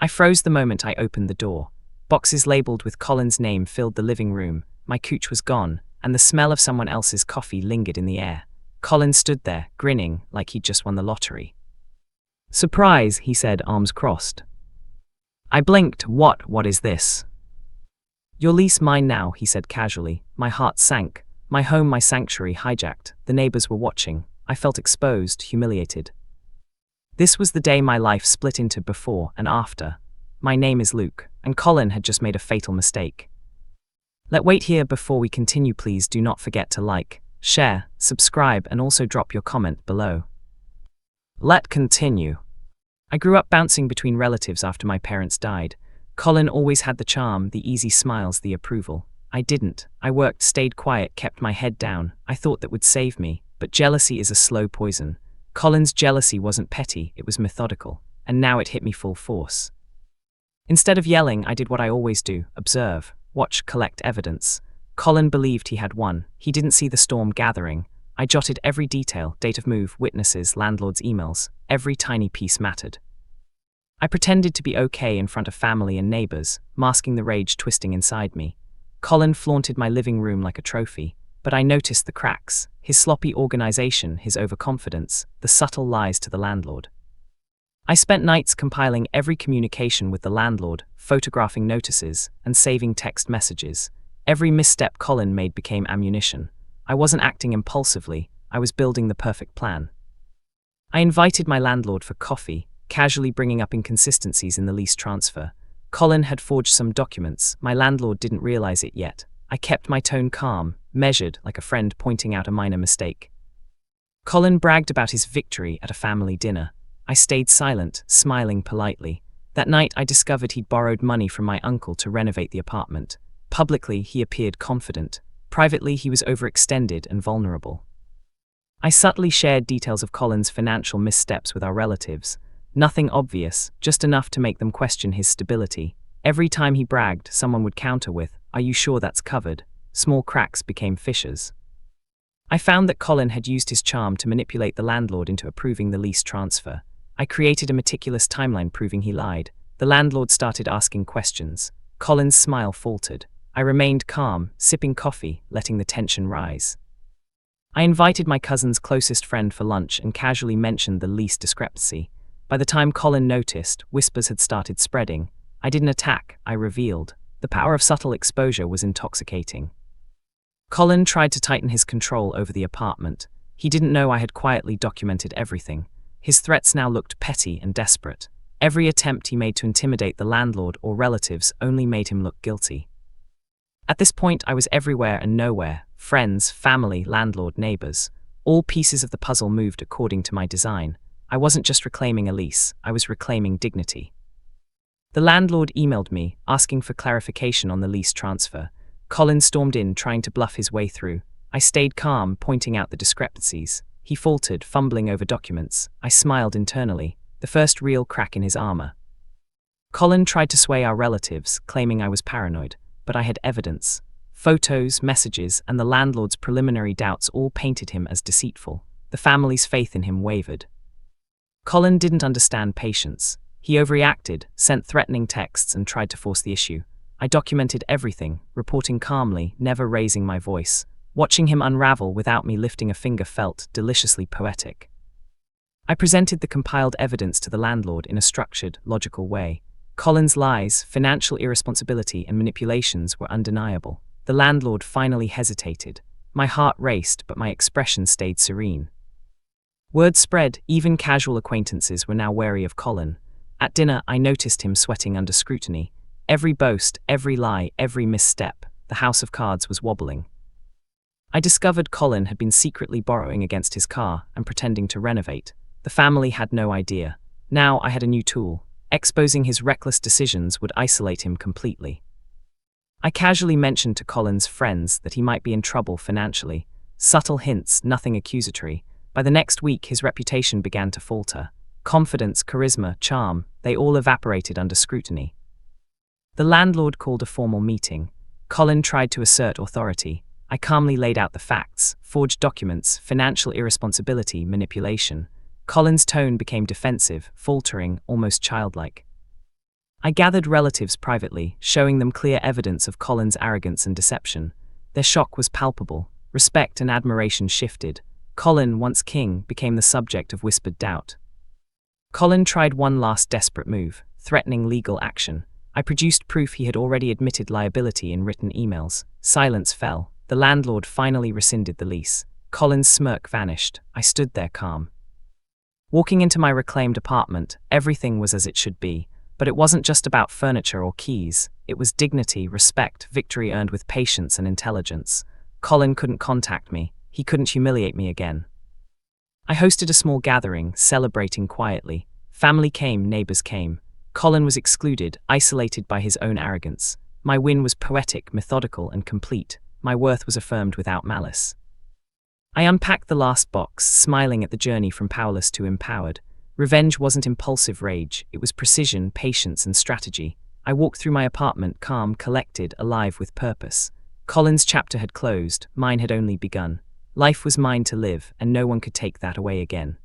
I froze the moment I opened the door. Boxes labeled with Colin's name filled the living room, my couch was gone, and the smell of someone else's coffee lingered in the air. Colin stood there, grinning like he'd just won the lottery. "Surprise," he said, arms crossed. I blinked. What is this?" "Your lease, mine now," he said casually. My heart sank. My home, my sanctuary, hijacked. The neighbors were watching. I felt exposed, humiliated. This was the day my life split into before and after. My name is Luke, and Colin had just made a fatal mistake. Let's wait here before we continue. Please do not forget to like, share, subscribe, and also drop your comment below. Let's continue. I grew up bouncing between relatives after my parents died. Colin always had the charm, the easy smiles, the approval. I didn't. I worked, stayed quiet, kept my head down. I thought that would save me, but jealousy is a slow poison. Colin's jealousy wasn't petty, it was methodical, and now it hit me full force. Instead of yelling, I did what I always do: observe, watch, collect evidence. Colin believed he had won. He didn't see the storm gathering. I jotted every detail: date of move, witnesses, landlord's emails. Every tiny piece mattered. I pretended to be okay in front of family and neighbors, masking the rage twisting inside me. Colin flaunted my living room like a trophy, but I noticed the cracks: his sloppy organization, his overconfidence, the subtle lies to the landlord. I spent nights compiling every communication with the landlord, photographing notices, and saving text messages. Every misstep Colin made became ammunition. I wasn't acting impulsively, I was building the perfect plan. I invited my landlord for coffee, casually bringing up inconsistencies in the lease transfer. Colin had forged some documents. My landlord didn't realize it yet. I kept my tone calm, measured, like a friend pointing out a minor mistake. Colin bragged about his victory at a family dinner. I stayed silent, smiling politely. That night I discovered he'd borrowed money from my uncle to renovate the apartment. Publicly, he appeared confident. Privately, he was overextended and vulnerable. I subtly shared details of Colin's financial missteps with our relatives. Nothing obvious, just enough to make them question his stability. Every time he bragged, someone would counter with, "Are you sure that's covered?" Small cracks became fissures. I found that Colin had used his charm to manipulate the landlord into approving the lease transfer. I created a meticulous timeline proving he lied. The landlord started asking questions. Colin's smile faltered. I remained calm, sipping coffee, letting the tension rise. I invited my cousin's closest friend for lunch and casually mentioned the lease discrepancy. By the time Colin noticed, whispers had started spreading. I didn't attack, I revealed. The power of subtle exposure was intoxicating. Colin tried to tighten his control over the apartment. He didn't know I had quietly documented everything. His threats now looked petty and desperate. Every attempt he made to intimidate the landlord or relatives only made him look guilty. At this point, I was everywhere and nowhere. Friends, family, landlord, neighbors. All pieces of the puzzle moved according to my design. I wasn't just reclaiming a lease, I was reclaiming dignity. The landlord emailed me, asking for clarification on the lease transfer. Colin stormed in, trying to bluff his way through. I stayed calm, pointing out the discrepancies. He faltered, fumbling over documents. I smiled internally, the first real crack in his armor. Colin tried to sway our relatives, claiming I was paranoid, but I had evidence. Photos, messages, and the landlord's preliminary doubts all painted him as deceitful. The family's faith in him wavered. Colin didn't understand patience. He overreacted, sent threatening texts, and tried to force the issue. I documented everything, reporting calmly, never raising my voice. Watching him unravel without me lifting a finger felt deliciously poetic. I presented the compiled evidence to the landlord in a structured, logical way. Colin's lies, financial irresponsibility, and manipulations were undeniable. The landlord finally hesitated. My heart raced, but my expression stayed serene. Word spread, even casual acquaintances were now wary of Colin. At dinner, I noticed him sweating under scrutiny. Every boast, every lie, every misstep, the house of cards was wobbling. I discovered Colin had been secretly borrowing against his car and pretending to renovate. The family had no idea. Now I had a new tool. Exposing his reckless decisions would isolate him completely. I casually mentioned to Colin's friends that he might be in trouble financially. Subtle hints, nothing accusatory. By the next week, his reputation began to falter. Confidence, charisma, charm, they all evaporated under scrutiny. The landlord called a formal meeting. Colin tried to assert authority. I calmly laid out the facts: forged documents, financial irresponsibility, manipulation. Colin's tone became defensive, faltering, almost childlike. I gathered relatives privately, showing them clear evidence of Colin's arrogance and deception. Their shock was palpable. Respect and admiration shifted. Colin, once king, became the subject of whispered doubt. Colin tried one last desperate move, threatening legal action. I produced proof he had already admitted liability in written emails. Silence fell. The landlord finally rescinded the lease. Colin's smirk vanished. I stood there calm. Walking into my reclaimed apartment, everything was as it should be. But it wasn't just about furniture or keys. It was dignity, respect, victory earned with patience and intelligence. Colin couldn't contact me. He couldn't humiliate me again. I hosted a small gathering, celebrating quietly. Family came, neighbors came. Colin was excluded, isolated by his own arrogance. My win was poetic, methodical, and complete. My worth was affirmed without malice. I unpacked the last box, smiling at the journey from powerless to empowered. Revenge wasn't impulsive rage, it was precision, patience, and strategy. I walked through my apartment, calm, collected, alive with purpose. Colin's chapter had closed, mine had only begun. Life was mine to live, and no one could take that away again.